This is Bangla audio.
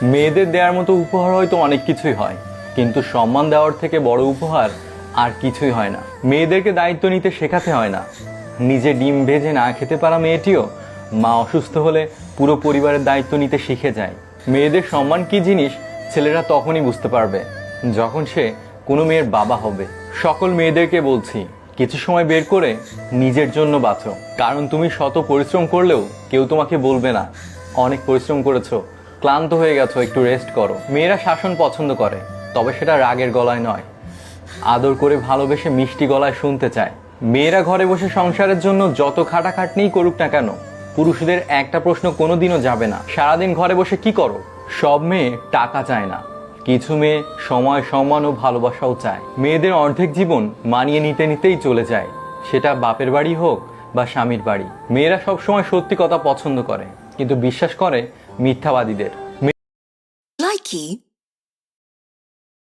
মেয়েদের দেওয়ার মতো উপহার হয়তো অনেক কিছুই হয়, কিন্তু সম্মান দেওয়ার থেকে বড় উপহার আর কিছুই হয় না। মেয়েদেরকে দায়িত্ব নিতে শেখাতে হয় না। নিজে ডিম ভেজে না খেতে পারা মেয়েটিও মা অসুস্থ হলে পুরো পরিবারের দায়িত্ব নিতে শিখে যায়। মেয়েদের সম্মান কি জিনিস ছেলেরা তখনই বুঝতে পারবে যখন সে কোনো মেয়ের বাবা হবে। সকল মেয়েদেরকে বলছি, কিছু সময় বের করে নিজের জন্য বাঁচো, কারণ তুমি শত পরিশ্রম করলেও কেউ তোমাকে বলবে না অনেক পরিশ্রম করেছো, ক্লান্ত হয়ে গেছো, একটু রেস্ট করো। মেয়েরা শাসন পছন্দ করে, তবে সেটা রাগের গলায় নয়, আদর করে ভালোবেসে মিষ্টি গলায় শুনতে চায়। মেয়েরা ঘরে বসে সংসারের জন্য যত খাটাখাটনিই করুক না কেন, পুরুষদের একটা প্রশ্ন কোনোদিনও যাবে না, সারাদিন ঘরে বসে কি করো? সব মেয়ে টাকা চায় না, কিছু মেয়ে সময়, সম্মান ও ভালোবাসাও চায়। মেয়েদের অর্ধেক জীবন মানিয়ে নিতে নিতেই চলে যায়, সেটা বাপের বাড়ি হোক বা স্বামীর বাড়ি। মেয়েরা সবসময় সত্যি কথা পছন্দ করে, কিন্তু বিশ্বাস করে মিথ্যাবাদীদের। Likey